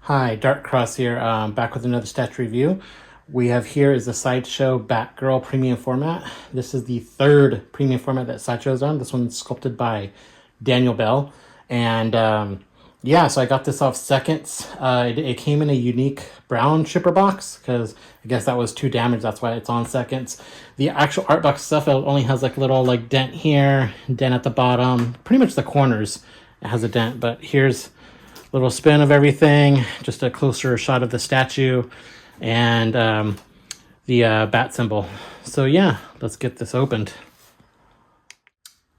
Hi, Dark Cross here, back with another statue review. We have here is the Sideshow Batgirl premium format. This is the third premium format that Sideshow's on. This one's sculpted by Daniel Bel. And yeah, so I got this off Seconds. It came in a unique brown shipper box because I guess that was too damaged. That's why it's on Seconds. The actual art box stuff, it only has like a little like dent here, dent at the bottom. Pretty much the corners it has a dent, but here's little spin of everything, just a closer shot of the statue, and the bat symbol. So yeah, let's get this opened.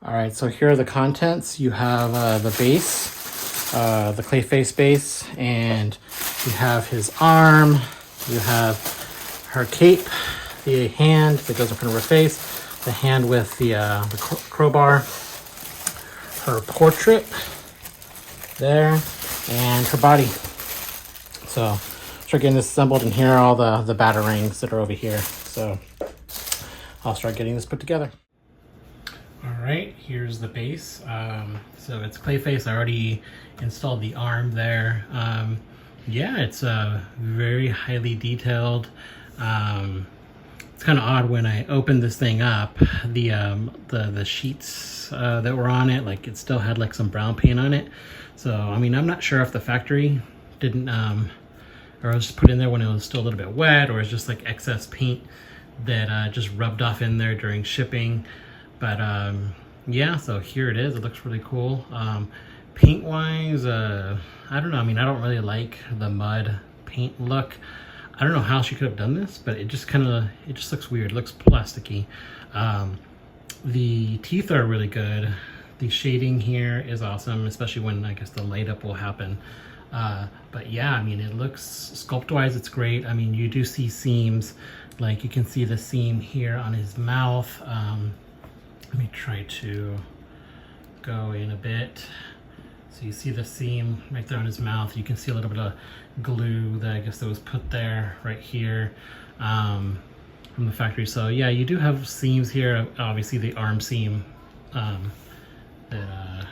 All right, so here are the contents. You have the base, the Clayface base, and you have his arm, you have her cape, the hand that goes in front of her face, the hand with the crowbar, her portrait there, and her body. So start getting this assembled, and here are all the batarangs that are over here. So I'll start getting this put together. All right, here's the base. So it's Clayface. I already installed the arm there. Yeah, it's very highly detailed. It's kind of odd when I opened this thing up, the sheets that were on it, like it still had like some brown paint on it. So I mean, I'm not sure if the factory didn't or was just put in there when it was still a little bit wet, or it's just like excess paint that just rubbed off in there during shipping. But yeah, so here it is. It looks really cool. Paint wise, I don't know. I mean, I don't really like the mud paint look. I don't know how she could have done this, but it just looks weird. It looks plasticky. The teeth are really good. The shading here is awesome, especially when I guess the light up will happen. But yeah, I mean, it looks sculpt-wise, it's great. I mean, you do see seams, like you can see the seam here on his mouth. Let me try to go in a bit. So you see the seam right there on his mouth. You can see a little bit of glue that I guess that was put there right here from the factory. So yeah, you do have seams here. Obviously the arm seam that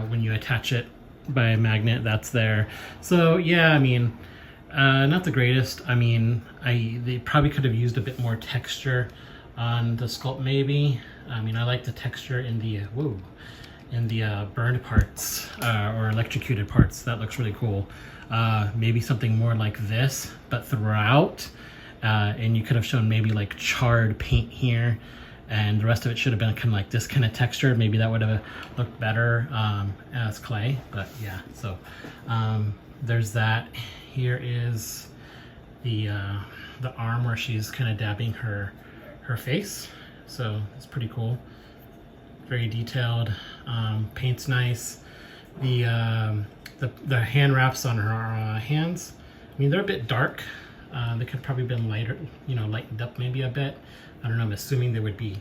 when you attach it by a magnet, that's there. So yeah, I mean, not the greatest. I mean, they probably could have used a bit more texture on the sculpt maybe. I mean, I like the texture in the burned parts or electrocuted parts. That looks really cool. Maybe something more like this, but throughout. And you could have shown maybe like charred paint here, and the rest of it should have been kind of like this kind of texture. Maybe that would have looked better as clay. But yeah, so there's that. Here is the arm where she's kind of dabbing her face. So it's pretty cool. Very detailed. Paint's nice. The hand wraps on her hands, I mean, they're a bit dark. They could probably been lighter, you know, lightened up maybe a bit. I don't know, I'm assuming they would be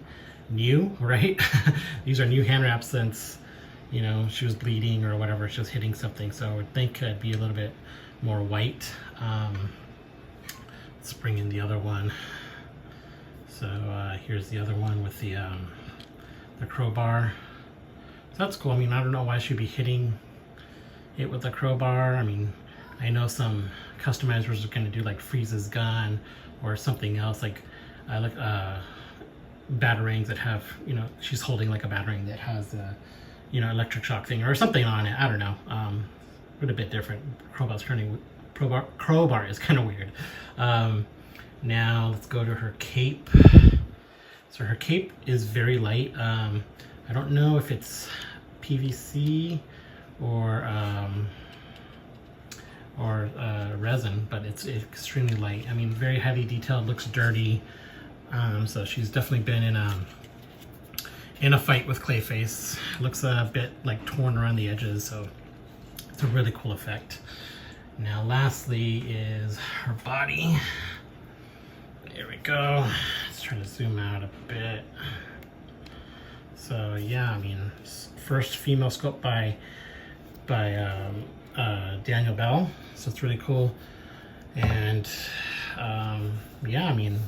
new, right? These are new hand wraps since, you know, she was bleeding or whatever, she was hitting something. So I would think it'd be a little bit more white. Let's bring in the other one. So here's the other one with the crowbar. So that's cool. I mean, I don't know why she'd be hitting it with a crowbar. I mean, I know some customizers are going to do like Freeze's gun or something else, like batarangs that have, you know, she's holding like a batarang that has a, you know, electric shock thing or something on it. I don't know. But a bit different. Crowbar is kind of weird. Now let's go to her cape. So her cape is very light. I don't know if it's PVC or resin, but it's extremely light. I mean, very highly detailed, looks dirty. So she's definitely been in a fight with Clayface. Looks a bit like torn around the edges, so it's a really cool effect. Now lastly is her body. There we go. Let's try to zoom out a bit. So yeah, I mean, first female sculpt by Daniel Bel, so it's really cool. And yeah, I mean,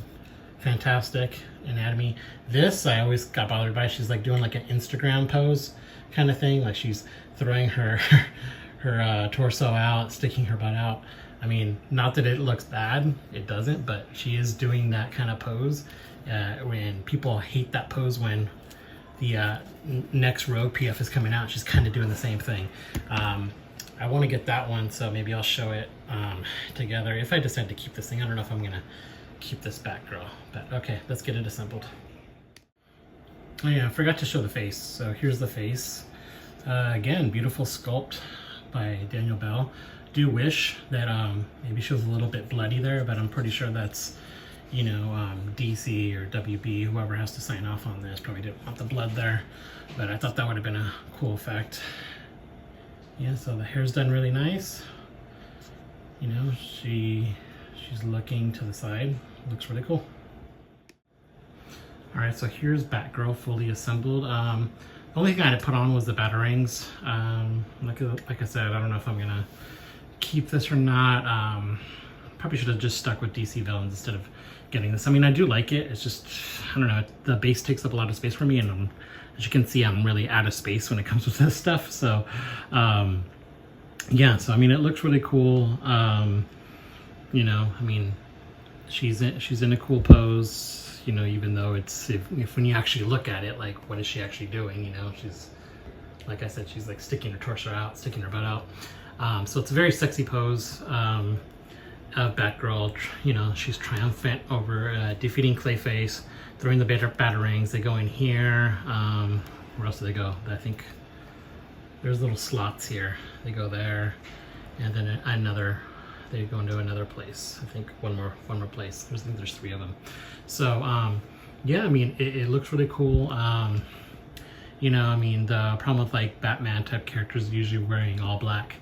fantastic anatomy. This I always got bothered by. She's like doing like an Instagram pose kind of thing, like she's throwing her her torso out, sticking her butt out. I mean, not that it looks bad, it doesn't, but she is doing that kind of pose. When people hate that pose when the next Rogue PF is coming out, she's kind of doing the same thing. I want to get that one, so maybe I'll show it together. If I decide to keep this thing, I don't know if I'm gonna keep this Batgirl, but okay, let's get it assembled. Oh yeah, I forgot to show the face. So here's the face. Again, beautiful sculpt by Daniel Bel. Do wish that maybe she was a little bit bloody there, but I'm pretty sure that's, you know, DC or WB, whoever has to sign off on this, probably didn't want the blood there, but I thought that would have been a cool effect. Yeah, so the hair's done really nice. You know, she's looking to the side. Looks really cool. All right, so here's Batgirl fully assembled. The only thing I had to put on was the batarangs. Like I said, I don't know if I'm gonna keep this or not. Probably should have just stuck with DC villains instead of getting this. I mean, I do like it. It's just, I don't know, the base takes up a lot of space for me, and as you can see, I'm really out of space when it comes with this stuff. So, yeah, so I mean, it looks really cool. You know, I mean, she's in a cool pose. You know, even though it's, if when you actually look at it, like, what is she actually doing? You know, she's, like I said, she's like sticking her torso out, sticking her butt out. So it's a very sexy pose of Batgirl. You know, she's triumphant over defeating Clayface, throwing the batarangs. They go in here. Where else do they go? I think there's little slots here. They go there, and then they go into another place. I think one more place. I think there's 3 of them. So yeah, I mean, it looks really cool. You know, I mean, the problem with like Batman type characters usually wearing all black,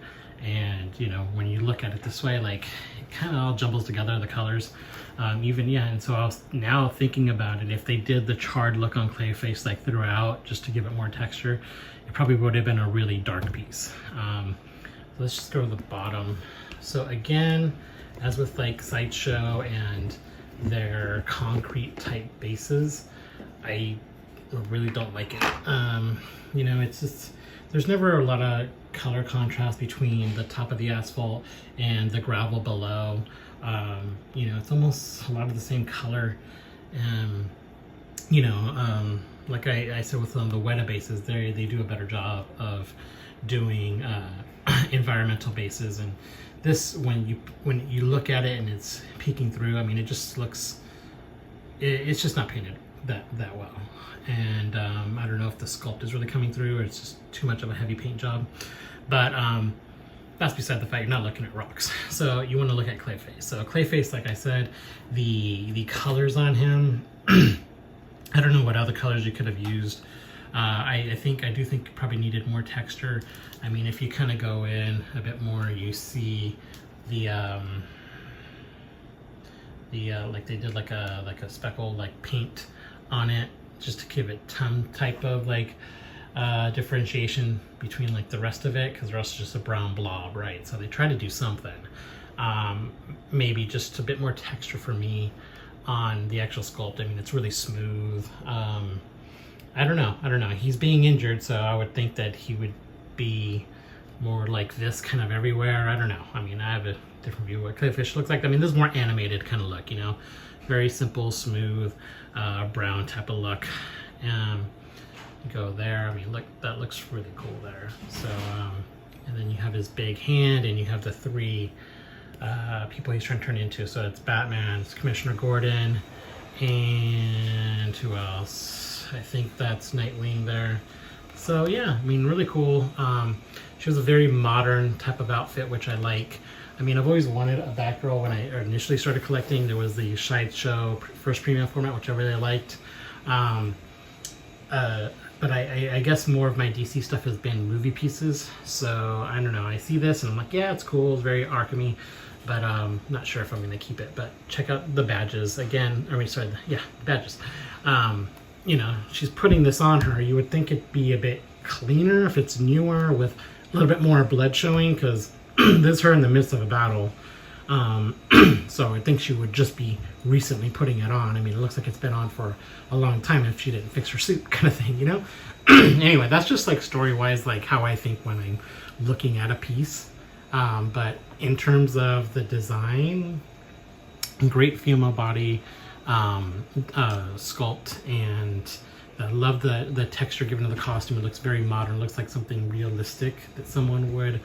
and you know, when you look at it this way, like, it kind of all jumbles together, the colors. Even, yeah, and so I was now thinking about it, if they did the charred look on Clayface like throughout, just to give it more texture, it probably would have been a really dark piece. So let's just go to the bottom. So again, as with like Sideshow and their concrete type bases, I really don't like it. You know, it's just, there's never a lot of color contrast between the top of the asphalt and the gravel below. You know, it's almost a lot of the same color. You know, like I said with the Weta bases, they do a better job of doing environmental bases, and this, when you look at it and it's peeking through, I mean, it just looks, it's just not painted that well. And I don't know if the sculpt is really coming through, or it's just too much of a heavy paint job. But that's beside the fact. You're not looking at rocks. So you want to look at Clayface. So Clayface, like I said, the colors on him, I don't know what other colors you could have used. I do think you probably needed more texture. I mean, if you kind of go in a bit more, you see the like they did like a speckle like paint on it, just to give it some type of like differentiation between like the rest of it, because the rest is just a brown blob, right? So they try to do something. Maybe just a bit more texture for me on the actual sculpt. I mean, it's really smooth. I don't know. He's being injured, so I would think that he would be more like this kind of everywhere. I don't know. I mean, I have a different view of what Clayfish looks like. I mean, this is more animated kind of look, you know, very simple, smooth, brown type of look. Go there. I mean, look, that looks really cool there. So, and then you have his big hand, and you have the 3 people he's trying to turn into. So it's Batman, it's Commissioner Gordon, and who else? I think that's Nightwing there. So yeah, I mean, really cool. She was a very modern type of outfit, which I like. I mean, I've always wanted a Batgirl. When I initially started collecting, there was the Sideshow first premium format, which I really liked. But I guess more of my DC stuff has been movie pieces. So I don't know. I see this and I'm like, yeah, it's cool. It's very Arkham-y, but not sure if I'm going to keep it. But check out the badges again. I mean, sorry, the badges. You know, she's putting this on her. You would think it'd be a bit cleaner if it's newer with a little bit more blood showing, because this is her in the midst of a battle. So I think she would just be recently putting it on. I mean, it looks like it's been on for a long time if she didn't fix her suit, kind of thing, you know? Anyway, that's just like story-wise, like how I think when I'm looking at a piece. But in terms of the design, great female body sculpt, and I love the texture given to the costume. It looks very modern. It looks like something realistic that someone would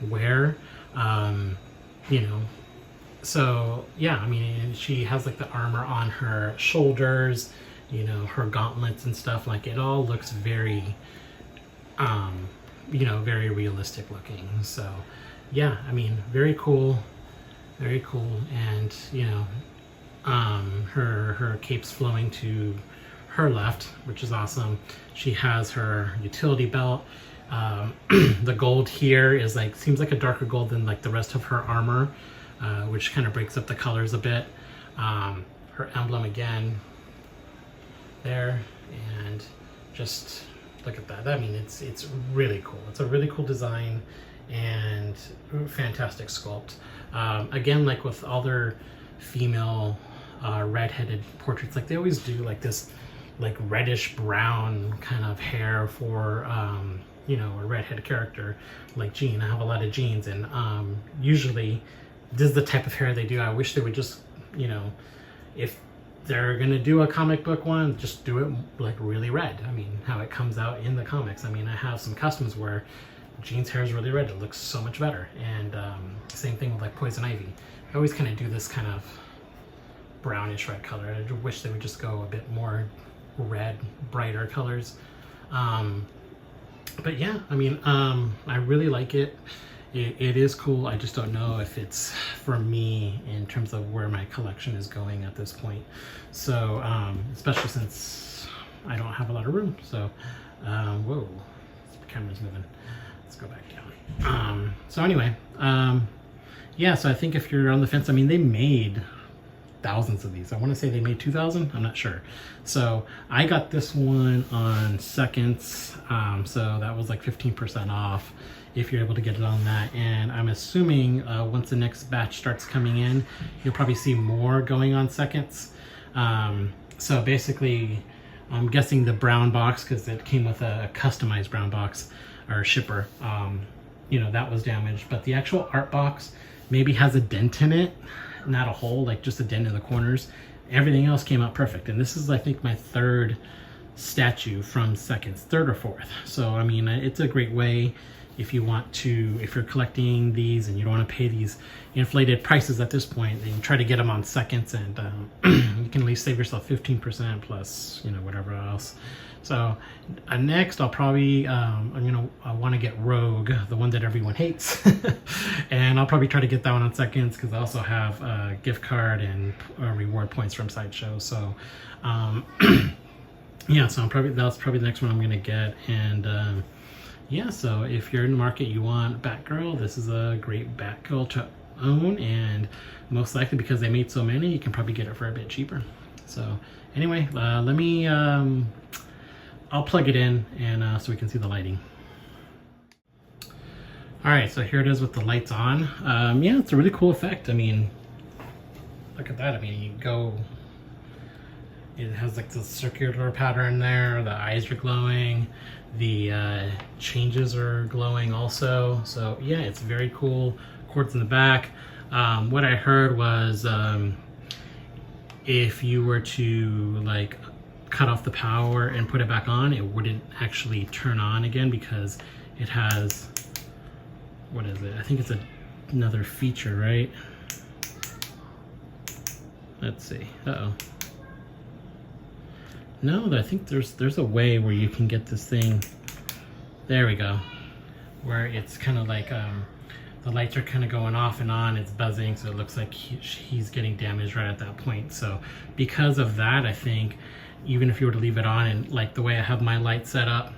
wear. You know, so yeah, I mean, she has like the armor on her shoulders, you know, her gauntlets and stuff. Like, it all looks very you know, very realistic looking. So yeah, I mean, very cool, very cool. And you know, her cape's flowing to her left, which is awesome. She has her utility belt. The gold here is like, seems like a darker gold than like the rest of her armor, which kind of breaks up the colors a bit. Her emblem again there, and just look at that. I mean, it's really cool. It's a really cool design and fantastic sculpt. Again, like with other female redheaded portraits, like they always do like this like reddish brown kind of hair for you know, a redhead character like Jean. I have a lot of Jeans, and usually this is the type of hair they do. I wish they would just, you know, if they're gonna do a comic book one, just do it like really red. I mean, how it comes out in the comics. I mean, I have some customs where Jean's hair is really red. It looks so much better. And same thing with like Poison Ivy. I always kind of do this kind of brownish red color. I wish they would just go a bit more red, brighter colors. But yeah, I mean, I really like it. It is cool. I just don't know if it's for me in terms of where my collection is going at this point. So, especially since I don't have a lot of room. So, whoa, the camera's moving. Let's go back down. So anyway, yeah, so I think if you're on the fence, I mean, they made thousands of these. I want to say they made 2,000. I'm not sure. So I got this one on seconds. So that was like 15% off if you're able to get it on that. And I'm assuming once the next batch starts coming in, you'll probably see more going on seconds. So basically, I'm guessing the brown box, because it came with a customized brown box or shipper, you know, that was damaged. But the actual art box maybe has a dent in it, not a hole, like just a dent in the corners. Everything else came out perfect. And this is, I think, my third statue from seconds, third or fourth. So I mean, it's a great way if you want to, if you're collecting these and you don't want to pay these inflated prices at this point, then you try to get them on seconds, and you can at least save yourself 15% plus, you know, whatever else. So next I'll probably I want to get Rogue, the one that everyone hates. And I'll probably try to get that one on seconds, because I also have a gift card and reward points from Sideshow. So yeah, so that's probably the next one I'm gonna get. And yeah, so if you're in the market, you want Batgirl, this is a great Batgirl to own, and most likely because they made so many, you can probably get it for a bit cheaper. So anyway, let me I'll plug it in, and so we can see the lighting. All right, so here it is with the lights on. Yeah, it's a really cool effect. I mean, look at that. I mean, you go, it has like the circular pattern there. The eyes are glowing. The changes are glowing also. So yeah, it's very cool. Cords in the back. What I heard was if you were to like cut off the power and put it back on, it wouldn't actually turn on again, because it has, what is it? I think it's another feature, right? Let's see. Uh-oh. No, I think there's a way where you can get this thing, there we go, where it's kind of like the lights are kind of going off and on, it's buzzing, so it looks like he's getting damaged right at that point. So because of that, I think even if you were to leave it on, and like the way I have my light set up,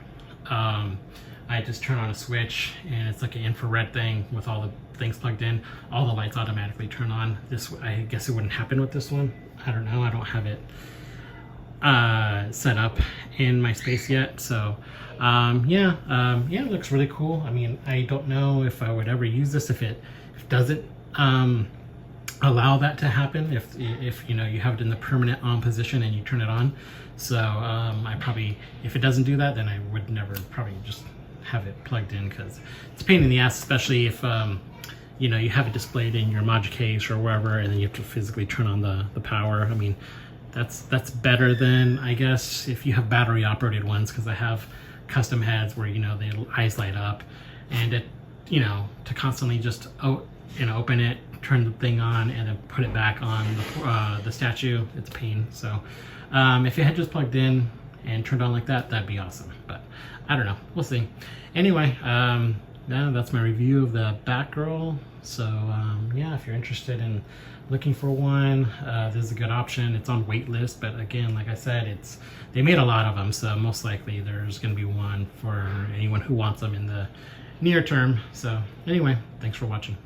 I just turn on a switch and it's like an infrared thing with all the things plugged in, all the lights automatically turn on. This, I guess it wouldn't happen with this one. I don't know, I don't have it set up in my space yet. So yeah, it looks really cool. I mean, I don't know if I would ever use this if it doesn't allow that to happen if you know you have it in the permanent on position and you turn it on. So I probably, if it doesn't do that, then I would never probably just have it plugged in, because it's a pain in the ass, especially if you know, you have it displayed in your module case or wherever, and then you have to physically turn on the power. I mean, that's better than, I guess, if you have battery operated ones, because I have custom heads where, you know, the eyes light up, and it, you know, to constantly just you know, open it, turn the thing on, and then put it back on the statue, it's a pain. So if it had just plugged in and turned on like that, that'd be awesome, but I don't know, we'll see. Anyway, yeah, that's my review of the Batgirl. So yeah, if you're interested in looking for one, this is a good option. It's on wait list, but again, like I said, they made a lot of them, so most likely there's going to be one for anyone who wants them in the near term. So anyway, thanks for watching.